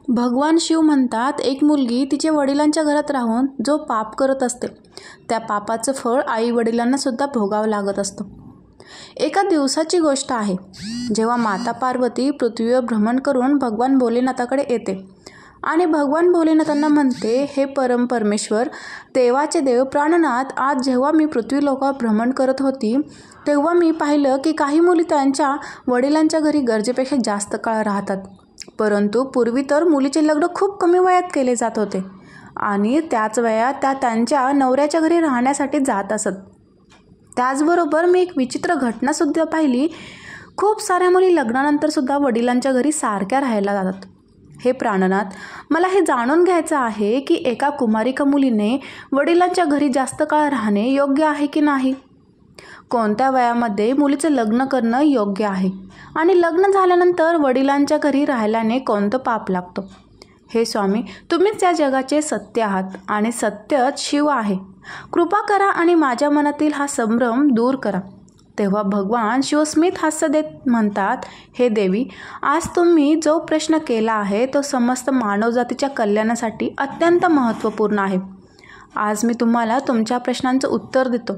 भगवान शिव म्हणतात, एक मुलगी तिच्या वडिलांच्या घरात राहून जो पाप करत असते त्या पापाचं फळ आई वडिलांना सुद्धा भोगावं लागत असतं. एका दिवसाची गोष्ट आहे, जेव्हा माता पार्वती पृथ्वीवर भ्रमण करून भगवान भोलेनाथाकडे येते आणि भगवान भोलेनाथांना म्हणते, हे परमेश्वर, देवाचे देव प्राणनाथ, आज जेव्हा मी पृथ्वी लोकावर भ्रमण करत होती तेव्हा मी पाहिलं की काही मुली त्यांच्या वडिलांच्या घरी गरजेपेक्षा जास्त काळ राहतात. परंतु पूर्वी तर मुलीचे लग्न खूप कमी वयात केले जात होते आणि त्याच वयात त्या त्यांच्या नवऱ्याच्या घरी राहण्यासाठी जात असत. त्याचबरोबर मी एक विचित्र घटनासुद्धा पाहिली. खूप साऱ्या मुली लग्नानंतरसुद्धा वडिलांच्या घरी सारख्या राहायला जातात. हे प्राणनाथ, मला हे जाणून घ्यायचं आहे की एका कुमारिका मुलीने वडिलांच्या घरी जास्त काळ राहणे योग्य आहे की नाही. कोणत्या वयामध्ये मुलीचं लग्न करणं योग्य आहे आणि लग्न झाल्यानंतर वडिलांच्या घरी राहिल्याने कोणतं पाप लागतं. हे स्वामी, तुम्हीच या जगाचे सत्य आहात आणि सत्यच शिव आहे. कृपा करा आणि माझ्या मनातील हा संभ्रम दूर करा. तेव्हा भगवान शिव स्मित हास्य देत म्हणतात, हे देवी, आज तुम्ही जो प्रश्न केला आहे तो समस्त मानवजातीच्या कल्याणासाठी अत्यंत महत्त्वपूर्ण आहे. आज मी तुम्हाला तुमच्या प्रश्नांचं उत्तर देतो,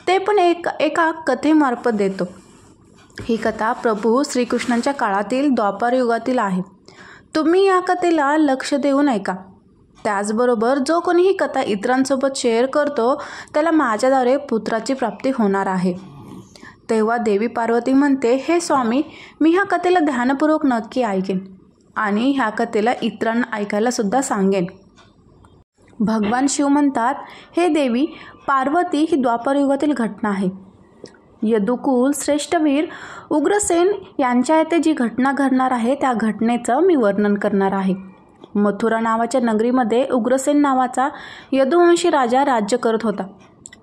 ते पण एका कथेमार्फत देतो. ही कथा प्रभू श्रीकृष्णांच्या काळातील द्वापार युगातील आहे. तुम्ही या कथेला लक्ष देऊन ऐका. त्याचबरोबर जो कोणी ही कथा इतरांसोबत शेअर करतो त्याला माझ्याद्वारे पुत्राची प्राप्ती होणार आहे. तेव्हा देवी पार्वती म्हणते, हे स्वामी, मी ह्या कथेला ध्यानपूर्वक नक्की ऐकेन आणि ह्या कथेला इतरांना ऐकायला सुद्धा सांगेन. भगवान शिव म्हणतात, हे देवी पार्वती, ही द्वापर युगातील घटना आहे. यदुकुल श्रेष्ठवीर उग्रसेन यांच्या येथे जी घटना घडणार आहे त्या घटनेचं मी वर्णन करणार आहे. मथुरा नावाच्या नगरीमध्ये उग्रसेन नावाचा यदुवंशी राजा राज्य करत होता.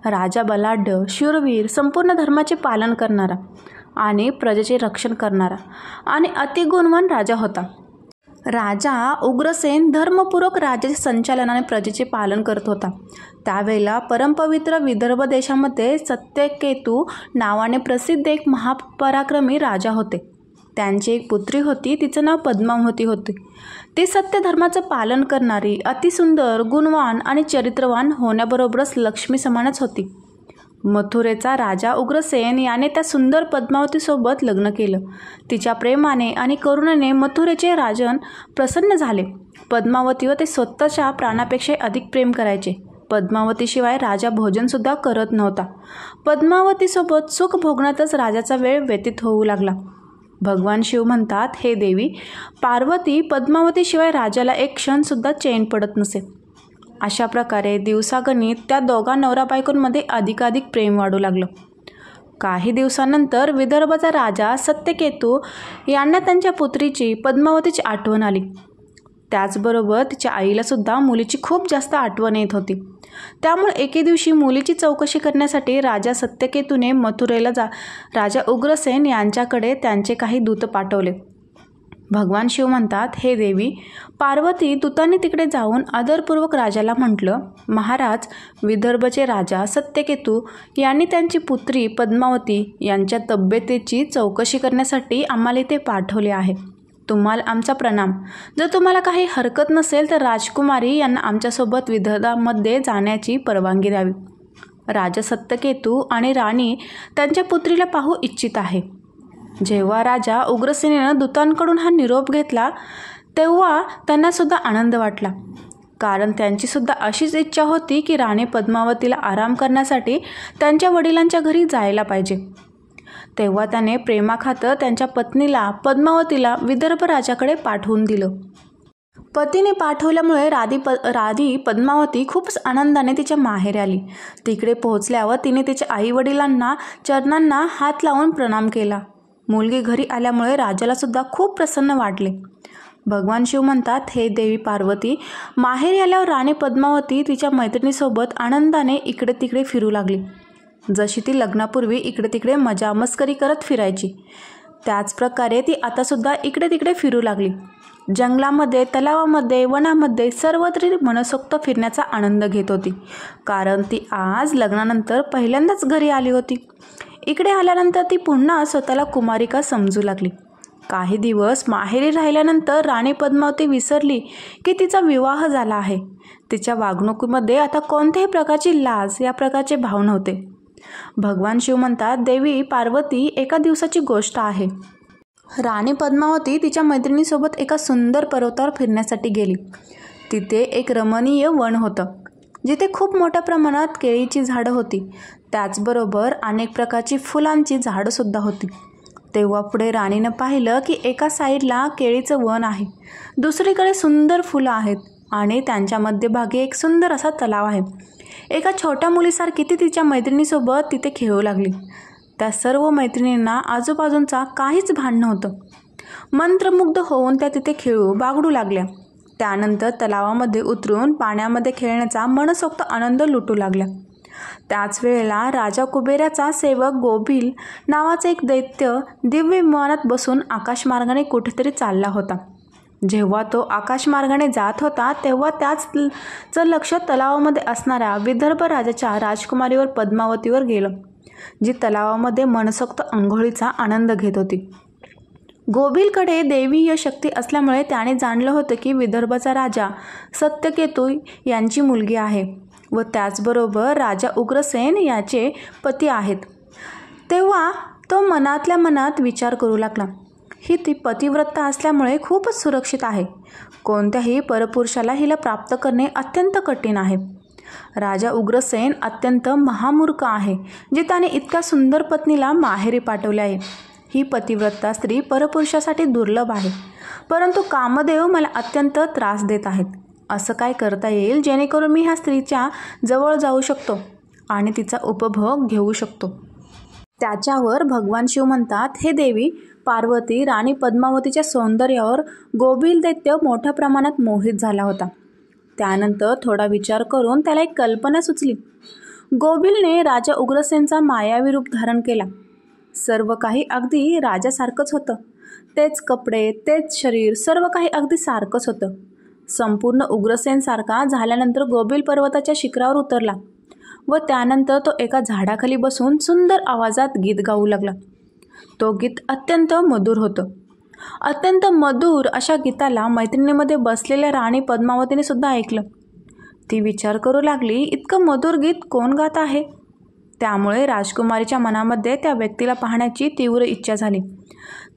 राजा बलाढ्य, शूरवीर, संपूर्ण धर्माचे पालन करणारा आणि प्रजेचे रक्षण करणारा आणि अतिगुणवान राजा होता. राजा उग्रसेन धर्मपूर्वक राज्याचे संचालनाने प्रजेचे पालन करत होता. त्यावेळेला परमपवित्र विदर्भ देशामध्ये सत्यकेतू नावाने प्रसिद्ध एक महापराक्रमी राजा होते. त्यांची एक पुत्री होती, तिचं नाव पद्मावती होते. ती सत्य धर्माचं पालन करणारी, अतिसुंदर, गुणवान आणि चरित्रवान होण्याबरोबरच लक्ष्मी समानच होती. मथुरेचा राजा उग्रसेन याने त्या सुंदर पद्मावतीसोबत लग्न केलं. तिच्या प्रेमाने आणि करुणेने मथुरेचे राजन प्रसन्न झाले. पद्मावतीवर ते स्वतःच्या प्राणापेक्षा अधिक प्रेम करायचे. पद्मावतीशिवाय राजा भोजनसुद्धा करत नव्हता. पद्मावतीसोबत सुख भोगण्यातच राजाचा वेळ व्यतीत होऊ लागला. भगवान शिव म्हणतात, हे देवी पार्वती, पद्मावतीशिवाय राजाला एक क्षणसुद्धा चैन पडत नसे. अशा प्रकारे दिवसागणित त्या दोघा नवरा बायकोंमध्ये अधिकाधिक प्रेम वाढू लागलं. काही दिवसानंतर विदर्भाचा राजा सत्यकेतू यांना त्यांच्या पुत्रीची पद्मावतीची आठवण आली. त्याचबरोबर तिच्या आईलासुद्धा मुलीची खूप जास्त आठवण येत होती. त्यामुळे एके दिवशी मुलीची चौकशी करण्यासाठी राजा सत्यकेतूने मथुरेला राजा उग्रसेन यांच्याकडे त्यांचे काही दूत पाठवले. भगवान शिव म्हणतात, हे देवी पार्वती, दूतांनी तिकडे जाऊन आदरपूर्वक राजाला म्हटलं, महाराज, विदर्भचे राजा सत्यकेतू यांनी त्यांची पुत्री पद्मावती यांच्या तब्येतीची चौकशी करण्यासाठी आम्हाला इथे पाठवले आहे. तुम्हाला आमचा प्रणाम. जर तुम्हाला काही हरकत नसेल तर राजकुमारी यांना आमच्यासोबत विदर्भामध्ये जाण्याची परवानगी द्यावी. राजा सत्यकेतू आणि राणी त्यांच्या पुत्रीला पाहू इच्छित आहे. जेव्हा राजा उग्रसेनेनं दूतांकडून हा निरोप घेतला तेव्हा त्यांनासुद्धा आनंद वाटला, कारण त्यांचीसुद्धा अशीच इच्छा होती की राणी पद्मावतीला आराम करण्यासाठी त्यांच्या वडिलांच्या घरी जायला पाहिजे. तेव्हा त्याने प्रेमाखातर त्यांच्या पत्नीला पद्मावतीला विदर्भ राजाकडे पाठवून दिलं. पतीने पाठवल्यामुळे राधी पद्मावती खूपच आनंदाने तिच्या माहेरी आली. तिकडे पोहोचल्यावर तिने तिच्या आई वडिलांना चरणांना हात लावून प्रणाम केला. मुलगी घरी आल्यामुळे राजालासुद्धा खूप प्रसन्न वाटले. भगवान शिव म्हणतात, हे देवी पार्वती, माहेरी आल्यावर राणी पद्मावती तिच्या मैत्रिणीसोबत आनंदाने इकडे तिकडे फिरू लागली. जशी ती लग्नापूर्वी इकडे तिकडे मजा मस्करी करत फिरायची, त्याचप्रकारे ती आतासुद्धा इकडे तिकडे फिरू लागली. जंगलामध्ये, तलावामध्ये, वनामध्ये सर्वत्र मनसोक्त फिरण्याचा आनंद घेत होती, कारण ती आज लग्नानंतर पहिल्यांदाच घरी आली होती. इकडे आल्यानंतर ती पुन्हा स्वतःला कुमारिका समजू लागली. काही दिवस माहेरी राहिल्यानंतर राणी पद्मावती विसरली की तिचा विवाह झाला आहे. तिच्या वागणुकीमध्ये आता कोणत्याही प्रकारची लाज या प्रकारचे भाव नव्हते. भगवान शिव म्हणतात, देवी पार्वती, एका दिवसाची गोष्ट आहे. राणी पद्मावती तिच्या मैत्रिणीसोबत एका सुंदर पर्वतावर फिरण्यासाठी गेली. तिथे एक रमणीय वन होतं, जिथे खूप मोठ्या प्रमाणात केळीची झाडं होती. त्याचबरोबर अनेक प्रकारची फुलांची झाडंसुद्धा होती. तेव्हा पुढे राणीनं पाहिलं की एका साईडला केळीचं वन आहे, दुसरीकडे सुंदर फुलं आहेत आणि त्यांच्या मध्यभागी एक सुंदर असा तलाव आहे. एका छोट्या मुलीसारखी ती तिच्या मैत्रिणीसोबत तिथे खेळू लागली. त्या सर्व मैत्रिणींना आजूबाजूंचा काहीच भान नव्हतं. मंत्रमुग्ध होऊन त्या तिथे खेळू बागडू लागल्या. त्यानंतर तलावामध्ये उतरून पाण्यामध्ये खेळण्याचा मनसोक्त आनंद लुटू लागल्या. त्याच वेळेला राजा कुबेराचा सेवक गोबिल नावाचा एक दैत्य दिव्य विमानात बसून आकाशमार्गाने कुठेतरी चालला होता. जेव्हा तो आकाशमार्गाने जात होता तेव्हा त्याचं लक्ष तलावामध्ये असणाऱ्या विदर्भ राजाच्या राजकुमारीवर पद्मावतीवर गेलं, जी तलावामध्ये मनसोक्त अंघोळीचा आनंद घेत होती. गोबिलकडे दैवीय शक्ती असल्यामुळे त्याने जाणलं होतं की विदर्भाचा राजा सत्यकेतू यांची मुलगी आहे व त्याचबरोबर राजा उग्रसेन याचे पती आहेत. तेव्हा तो मनातल्या मनात विचार करू लागला, ही ती पतिव्रता असल्यामुळे खूपच सुरक्षित आहे. कोणत्याही परपुरुषाला हिला प्राप्त करणे अत्यंत कठीण आहे. राजा उग्रसेन अत्यंत महामूर्ख आहे, जे त्याने इतक्या सुंदर पत्नीला माहेरी पाठवले आहे. ही पतिव्रता स्त्री परपुरुषासाठी दुर्लभ आहे, परंतु कामदेव मला अत्यंत त्रास देत आहेत. असं काय करता येईल जेणेकरून मी ह्या स्त्रीच्या जवळ जाऊ शकतो आणि तिचा उपभोग घेऊ शकतो. त्याच्यावर भगवान शिव म्हणतात, हे देवी पार्वती, राणी पद्मावतीच्या सौंदर्यावर गोबिल दैत्य मोठ्या प्रमाणात मोहित झाला होता. त्यानंतर थोडा विचार करून त्याला एक कल्पना सुचली. गोबिलने राजा उग्रसेनचा मायावी रूप धारण केला. सर्व काही अगदी राजासारखंच होतं. तेच कपडे, तेच शरीर, सर्व काही अगदी सारखंच होतं. संपूर्ण उग्रसेनसारखा झाल्यानंतर गोबिल पर्वताच्या शिखरावर उतरला व त्यानंतर तो एका झाडाखाली बसून सुंदर आवाजात गीत गाऊ लागला. तो गीत अत्यंत मधुर होतं. अत्यंत मधुर अशा गीताला मैत्रिणीमध्ये बसलेल्या राणी पद्मावतीने सुद्धा ऐकलं. ती विचार करू लागली, इतकं मधुर गीत कोण गात आहे? त्यामुळे राजकुमारीच्या मनामध्ये त्या व्यक्तीला पाहण्याची तीव्र इच्छा झाली.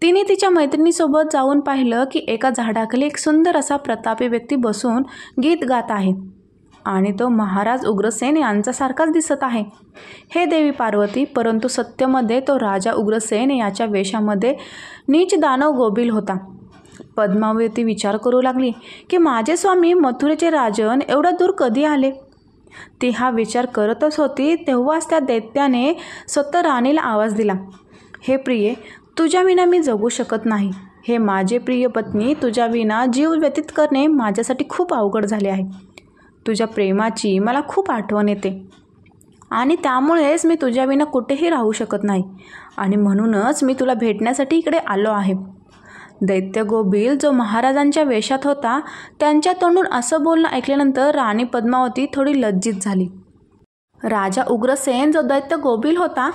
तिने तिच्या मैत्रिणीसोबत जाऊन पाहिलं की एका झाडाखाली एक सुंदर असा प्रतापी व्यक्ती बसून गीत गात आहे आणि तो महाराज उग्रसेन यांच्यासारखाच दिसत आहे. हे देवी पार्वती, परंतु सत्यमध्ये तो राजा उग्रसेन याच्या वेशामध्ये नीच दानव गोबिल होता. पद्मावती विचार करू लागली की माझे स्वामी मथुरेचे राजन एवढ्या दूर कधी आले? ती हा विचार करतच होती तेव्हाच त्या दैत्याने स्वतः राणीला आवाज दिला, हे प्रिये, तुझ्या विना मी जगू शकत नाही. हे माझे प्रिय पत्नी, तुझ्या विना जीव व्यतीत करणे माझ्यासाठी खूप अवघड झाले आहे. तुझ्या प्रेमाची मला खूप आठवण येते आणि त्यामुळेच मी तुझ्या विना कुठेही राहू शकत नाही आणि म्हणूनच मी तुला भेटण्यासाठी इकडे आलो आहे. दैत्य गोबिल जो महाराजांच्या वेशात होता त्यांच्या तोंडून असं बोलणं ऐकल्यानंतर राणी पद्मावती थोडी लज्जित झाली. राजा उग्रसेन जो दैत्य गोबिल होता,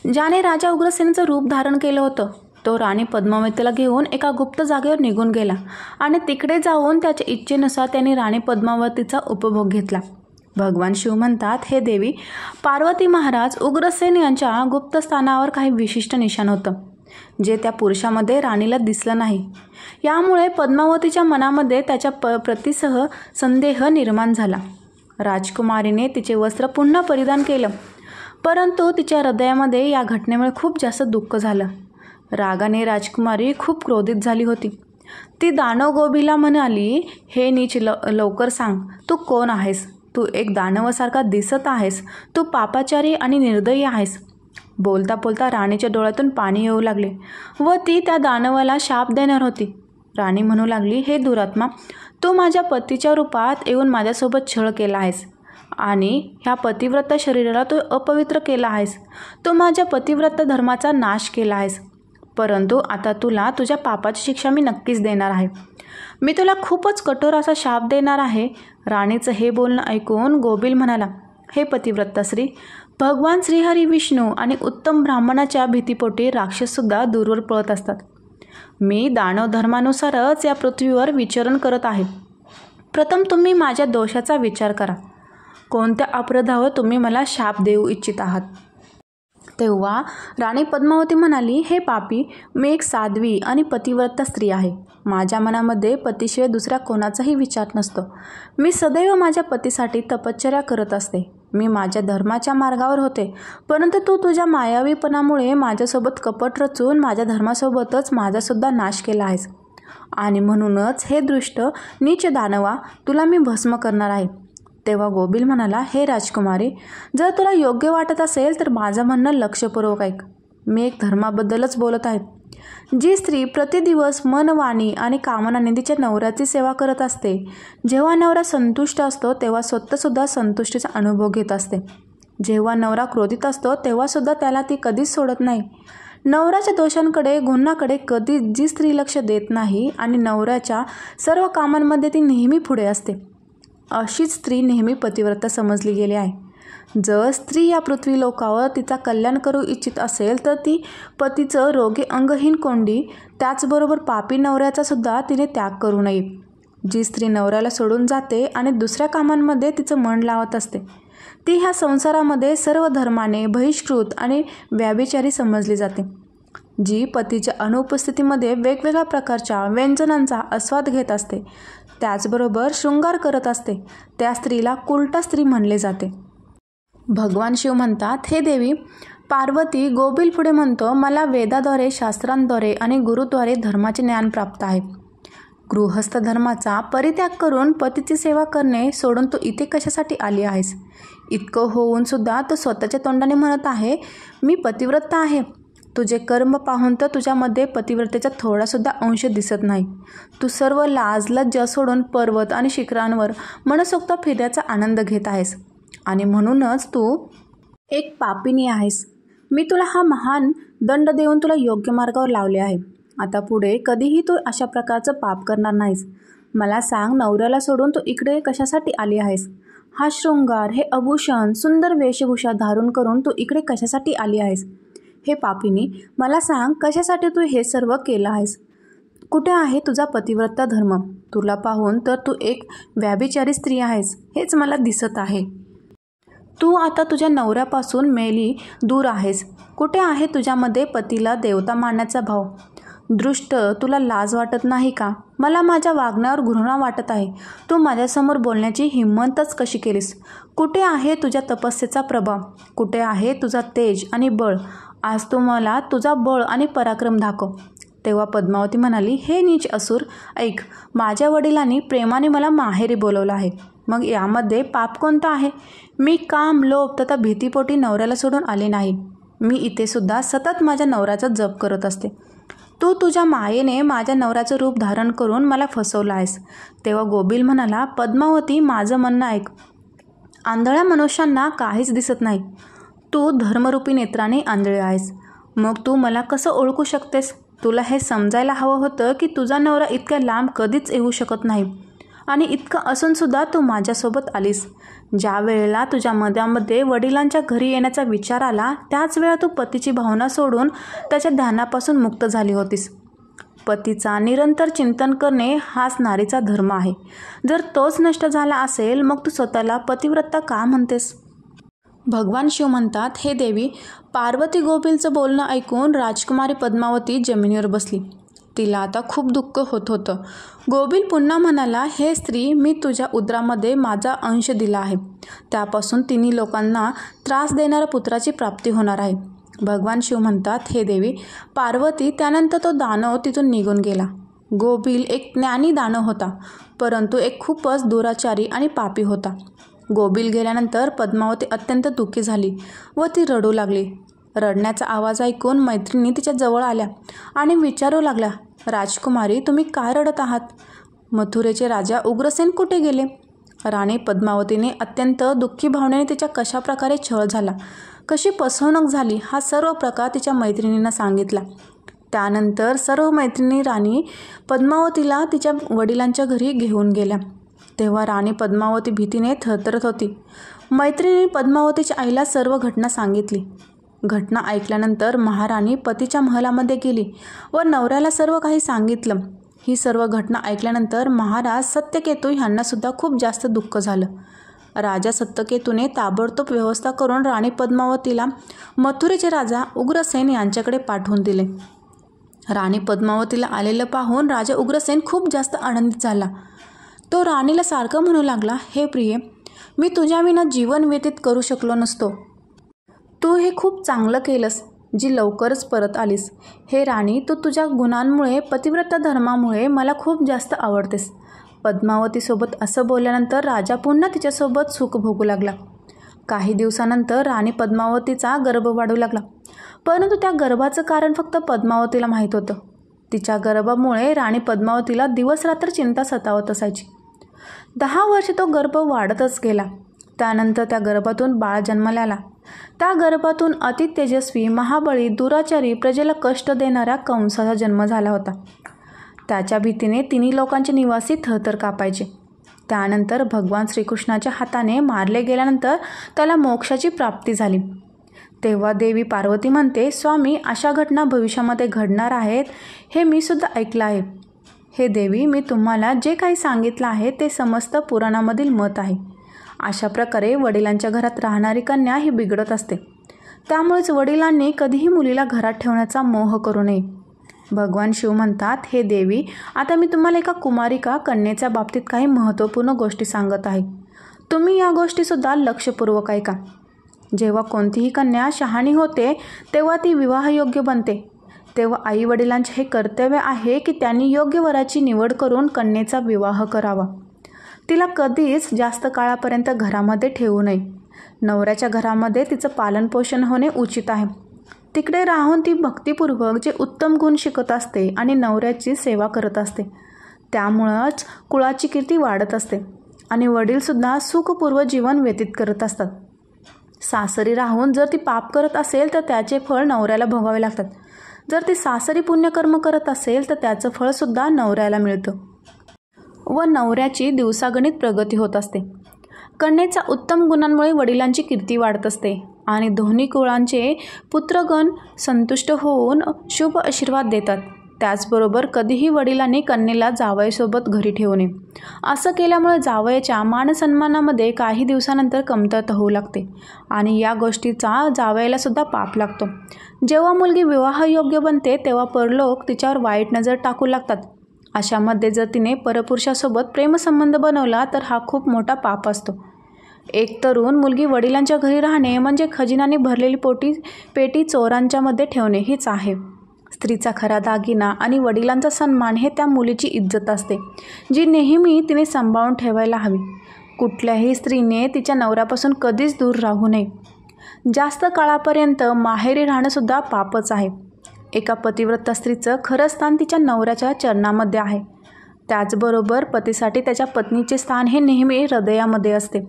ज्याने राजा उग्रसेनचं रूप धारण केलं होतं, तो राणी पद्मावतीला घेऊन एका गुप्त जागेवर निघून गेला आणि तिकडे जाऊन त्याच्या इच्छेनुसार त्यांनी राणी पद्मावतीचा उपभोग घेतला. भगवान शिव म्हणतात, हे देवी पार्वती, महाराज उग्रसेन यांच्या गुप्त स्थानावर काही विशिष्ट निशाण होतं, जे त्या पुरुषामध्ये राणीला दिसलं नाही. यामुळे पद्मावतीच्या मनामध्ये त्याच्या प्रतीसह संदेह निर्माण झाला. राजकुमारीने तिचे वस्त्र पुन्हा परिधान केलं, परंतु तिच्या हृदयामध्ये या घटनेमुळे खूप जास्त दुःख झालं. रागाने राजकुमारी खूप क्रोधित झाली होती. ती दानव गोबीला म्हणाली, हे नीच, लवकर सांग, तू कोण आहेस? तू एक दानवासारखा दिसत आहेस. तू पापाचारी आणि निर्दयी आहेस. बोलता बोलता राणीच्या डोळ्यातून पाणी येऊ लागले व ती त्या दानवाला शाप देणार होती. राणी म्हणू लागली, हे दुरात्मा, तू माझ्या पतीच्या रूपात येऊन माझ्यासोबत छळ केला आहेस आणि ह्या पतिव्रता शरीराला तू अपवित्र केला आहेस. तू माझ्या पतिव्रता धर्माचा नाश केला आहेस, परंतु आता तुला तुझ्या पापाची शिक्षा मी नक्कीच देणार आहे. मी तुला खूपच कठोर असा शाप देणार आहे. राणीचं हे बोलणं ऐकून गोबिल म्हणाला, हे पतिव्रता श्री, भगवान श्रीहरी विष्णू आणि उत्तम ब्राह्मणाच्या भीतीपोटी राक्षससुद्धा दूरवर पळत असतात. मी दानव धर्मानुसारच या पृथ्वीवर विचरण करत आहे. प्रथम तुम्ही माझ्या दोषाचा विचार करा. कोणत्या अपराधावर तुम्ही मला शाप देऊ इच्छित आहात? तेव्हा राणी पद्मावती म्हणाली, हे पापी, मी एक साध्वी आणि पतिव्रता स्त्री आहे. माझ्या मनामध्ये पतीशिवाय दुसऱ्या कोणाचाही विचार नसतो. मी सदैव माझ्या पतीसाठी तपश्चर्या करत असते. मी माझ्या धर्माच्या मार्गावर होते, परंतु तू तुझ्या मायावीपणामुळे माझ्यासोबत कपट रचून माझ्या धर्मासोबतच माझासुद्धा नाश केला आहेस. आणि म्हणूनच हे दृष्ट नीच दानवा, तुला मी भस्म करणार आहे. तेव्हा गोबिल म्हणाला, हे राजकुमारी, जर तुला योग्य वाटत असेल तर माझं म्हणणं लक्षपूर्वक ऐक. मी एक धर्माबद्दलच बोलत आहे. जी स्त्री प्रतिदिवस मन, वाणी आणि कामनाने तिच्या नवऱ्याची सेवा करत असते, जेव्हा नवरा संतुष्ट असतो तेव्हा स्वतःसुद्धा संतुष्टीचा अनुभव घेत असते. जेव्हा नवरा क्रोधित असतो तेव्हासुद्धा त्याला ती कधीच सोडत नाही. नवऱ्याच्या दोषांकडे, गुन्ह्याकडे कधी जी स्त्री लक्ष देत नाही आणि नवऱ्याच्या सर्व कामांमध्ये ती नेहमी पुढे असते, अशीच स्त्री नेहमी पतिव्रता समजली गेली आहे. जर स्त्री या पृथ्वी लोकावर तिचा कल्याण करू इच्छित असेल तर ती पतीचं रोगी अंगहीन कोंडी, त्याचबरोबर पापी नवऱ्याचा सुद्धा तिने त्याग करू नये. जी स्त्री नवऱ्याला सोडून जाते आणि दुसऱ्या कामांमध्ये तिचं मन लावत असते, ती ह्या संसारामध्ये सर्व धर्माने बहिष्कृत आणि व्याभिचारी समजली जाते. जी पतीच्या अनुपस्थितीमध्ये वेगवेगळ्या प्रकारच्या व्यंजनांचा आस्वाद घेत असते, त्याचबरोबर शृंगार करत असते, त्या स्त्रीला कुलटा स्त्री म्हणले जाते. भगवान शिव म्हणतात, हे देवी पार्वती, गोबिल पुढे म्हणतो, मला वेदाद्वारे, शास्त्रांद्वारे आणि गुरुद्वारे धर्माचे ज्ञान प्राप्त आहे. गृहस्थ धर्माचा परित्याग करून पतीची सेवा करणे सोडून तू इथे कशासाठी आली आहेस? इतकं होऊन सुद्धा तू स्वतःच्या तोंडाने म्हणत आहे, मी पतिव्रता आहे. तुझे कर्म पाहून तर तुझ्यामध्ये पतिव्रतेचा थोडासुद्धा अंश दिसत नाही. तू सर्व लाज लज्जा सोडून पर्वत आणि शिखरांवर मनसोक्त फिरण्याचा आनंद घेत आहेस. आणि म्हणूनच तू एक पापिनी आहेस. मी तुला हा महान दंड देऊन तुला योग्य मार्गावर लावले आहे. आता पुढे कधीही तू अशा प्रकारचं पाप करणार नाहीस. मला सांग, नवऱ्याला सोडून तू इकडे कशासाठी आली आहेस? हा शृंगार, हे आभूषण, सुंदर वेशभूषा धारण करून तू इकडे कशासाठी आली आहेस? हे पापिनी, मला सांग, कशासाठी तू हे सर्व केलं आहेस? कुठे आहे तुझा पतिव्रता धर्म? तुला पाहून तर तू एक व्याभिचारी स्त्री आहेस, हेच मला दिसत आहे. तू आता तुझ्या नवऱ्यापासून मेली दूर आहेस. कुठे आहे तुझ्यामध्ये पतीला देवता मानण्याचा भाव? दृष्ट, तुला लाज वाटत नाही का? मला माझ्या वागण्यावर घृणा वाटत आहे. तू माझ्यासमोर बोलण्याची हिंमतच कशी केलीस? कुठे आहे तुझ्या तपस्येचा प्रभाव? कुठे आहे तुझा तेज आणि बळ? आज तू मला तुझा बळ आणि पराक्रम दाखव. तेव्हा पद्मावती म्हणाली, हे नीच असुर, ऐक, माझ्या वडिलांनी प्रेमाने मला माहेरी बोलवलं आहे. मग यामध्ये पाप कोणतं आहे? मी काम, लोभ तथा भीतीपोटी नवऱ्याला सोडून आले नाही. मी इथे सुद्धा सतत माझ्या नवऱ्याचा जप करत असते. तू तुझ्या मायेने माझ्या नवऱ्याचं रूप धारण करून मला फसवलं आहेस. तेव्हा गोबिल म्हणाला, पद्मावती, माझं म्हणणं ऐक. आंधळ्या मनुष्यांना काहीच दिसत नाही. तू धर्मरूपी नेत्राने आंधळे आहेस. मग तू मला कसं ओळखू शकतेस? तुला हे समजायला हवं होतं की तुझा नवरा इतक्या लांब कधीच येऊ शकत नाही. आणि इतकं असूनसुद्धा तू माझ्यासोबत आलीस. ज्या वेळेला तुझ्या मनामध्ये वडिलांच्या घरी येण्याचा विचार आला, त्याच वेळा तू पतीची भावना सोडून त्याच्या ध्यानापासून मुक्त झाली होतीस. पतीचा निरंतर चिंतन करणे हाच नारीचा धर्म आहे. जर तोच नष्ट झाला असेल, मग तू स्वतःला पतिव्रता का म्हणतेस? भगवान शिव म्हणतात, हे देवी पार्वती, गोबिलचं बोलणं ऐकून राजकुमारी पद्मावती जमिनीवर बसली. तिला आता खूप दुःख होत होतं. गोबिल पुन्हा म्हणाला, हे स्त्री, मी तुझ्या उदरामध्ये माझा अंश दिला आहे. त्यापासून तिन्ही लोकांना त्रास देणाऱ्या पुत्राची प्राप्ती होणार आहे. भगवान शिव म्हणतात, हे देवी पार्वती, त्यानंतर तो दानव तिथून निघून गेला. गोबिल एक ज्ञानी दानव होता, परंतु एक खूपच दुराचारी आणि पापी होता. गोबिल गेल्यानंतर पद्मावती अत्यंत दुःखी झाली व ती रडू लागली. रडण्याचा आवाज ऐकून मैत्रिणी तिच्या जवळ आल्या आणि विचारू लागल्या, राजकुमारी, तुम्ही काय रडत आहात? मथुरेचे राजा उग्रसेन कुठे गेले? राणी पद्मावतीने अत्यंत दुःखी भावनेने तिच्या कशाप्रकारे छळ झाला, कशी फसवणूक झाली, हा सर्व प्रकार तिच्या मैत्रिणींना सांगितला. त्यानंतर सर्व मैत्रिणी राणी पद्मावतीला तिच्या वडिलांच्या घरी घेऊन गेल्या. तेव्हा राणी पद्मावती भीतीने थरथरत होती. मैत्रिणी पद्मावतीच्या आईला सर्व घटना सांगितली. घटना ऐकल्यानंतर महाराणी पतीच्या महलामध्ये गेली व नवऱ्याला सर्व काही सांगितलं. ही सर्व घटना ऐकल्यानंतर महाराज सत्यकेतू यांना सुद्धा खूप जास्त दुःख झालं. राजा सत्यकेतूने ताबडतोब व्यवस्था करून राणी पद्मावतीला मथुरेचे राजा उग्रसेन यांच्याकडे पाठवून दिले. राणी पद्मावतीला आलेलं पाहून राजा उग्रसेन खूप जास्त आनंदित झाला. तो राणीला सारखं म्हणू लागला, हे प्रिये, मी तुझ्याविना जीवन व्यतीत करू शकलो नसतो. तू हे खूप चांगलं केलंस जी लवकरच परत आलीस. हे राणी, तू तुझ्या गुणांमुळे, पतिव्रता धर्मामुळे मला खूप जास्त आवडतेस. पद्मावतीसोबत असं बोलल्यानंतर राजा पुन्हा तिच्यासोबत सुख भोगू लागला. काही दिवसानंतर राणी पद्मावतीचा गर्भ वाढू लागला. परंतु त्या गर्भाचं कारण फक्त पद्मावतीला माहीत होतं. तिच्या गर्भामुळे राणी पद्मावतीला दिवसरात्र चिंता सतावत असायची. 10 वर्ष तो गर्भ वाढतच गेला. त्यानंतर त्या गर्भातून बाळ जन्माला आला. त्या गर्भातून अति तेजस्वी, महाबळी, दुराचारी, प्रजेला कष्ट देणाऱ्या कंसाचा जन्म झाला होता. त्याच्या भीतीने तिन्ही लोकांचे निवासी थरथर कापायचे. त्यानंतर भगवान श्रीकृष्णाच्या हाताने मारले गेल्यानंतर त्याला मोक्षाची प्राप्ती झाली. तेव्हा देवी पार्वती म्हणते, स्वामी, अशा घटना भविष्यामध्ये घडणार आहेत हे मी सुद्धा ऐकलं आहे. हे देवी, मी तुम्हाला जे काही सांगितलं आहे ते समस्त पुराणामधील मत आहे. अशा प्रकारे वडिलांच्या घरात राहणारी कन्या ही बिघडत असते. त्यामुळेच वडिलांनी कधीही मुलीला घरात ठेवण्याचा मोह करू नये. भगवान शिव म्हणतात, हे देवी, आता मी तुम्हाला एका कुमारिका कन्येच्या बाबतीत काही महत्त्वपूर्ण गोष्टी सांगत आहे. तुम्ही या गोष्टीसुद्धा लक्षपूर्वक ऐका. जेव्हा कोणतीही कन्या शहाणी होते तेव्हा ती विवाहयोग्य बनते. तेव्हा आईवडिलांचे हे कर्तव्य आहे की त्यांनी योग्य वराची निवड करून कन्येचा विवाह करावा. तिला कधीच जास्त काळापर्यंत घरामध्ये ठेवू नये. नवऱ्याच्या घरामध्ये तिचं पालनपोषण होणे उचित आहे. तिकडे राहून ती भक्तिपूर्वक जे उत्तम गुण शिकत असते आणि नवऱ्याची सेवा करत असते. त्यामुळंच कुळाची कीर्ती वाढत असते आणि वडीलसुद्धा सुखपूर्व जीवन व्यतीत करत असतात. सासरी राहून जर ती पाप करत असेल तर त्याचे फळ नवऱ्याला भोगावे लागतात. जर ती सासरी पुण्यकर्म करत असेल तर त्याचं फळसुद्धा नवऱ्याला मिळतं व नवऱ्याची दिवसागणित प्रगती होत असते. कन्येच्या उत्तम गुणांमुळे वडिलांची कीर्ती वाढत असते आणि दोन्ही कुळांचे पुत्रगण संतुष्ट होऊन शुभ आशीर्वाद देतात. त्याचबरोबर कधीही वडिलांनी कन्येला जावयासोबत घरी ठेवू नये. असं केल्यामुळे जावयाच्या मानसन्मानामध्ये काही दिवसानंतर कमतरता होऊ लागते आणि या गोष्टीचा जावयालासुद्धा पाप लागतो. जेव्हा मुलगी विवाहयोग्य बनते तेव्हा परलोक तिच्यावर वाईट नजर टाकू लागतात. अशामध्ये जर तिने परपुरुषासोबत प्रेमसंबंध बनवला तर हा खूप मोठा पाप असतो. एक तरुण मुलगी वडिलांच्या घरी राहणे म्हणजे खजिनाने भरलेली पेटी चोरांच्यामध्ये ठेवणे हीच आहे. स्त्रीचा खरा दागिना आणि वडिलांचा सन्मान हे त्या मुलीची इज्जत असते, जी नेहमी तिने सांभाळून ठेवायला हवी. कुठल्याही स्त्रीने तिच्या नवऱ्यापासून कधीच दूर राहू नये. जास्त काळापर्यंत माहेरी राहणंसुद्धा पापच आहे. एका पतिव्रता स्त्रीचं खरं स्थान तिच्या नवऱ्याच्या चरणामध्ये आहे. त्याचबरोबर पतीसाठी त्याच्या पत्नीचे स्थान हे नेहमी हृदयामध्ये असते.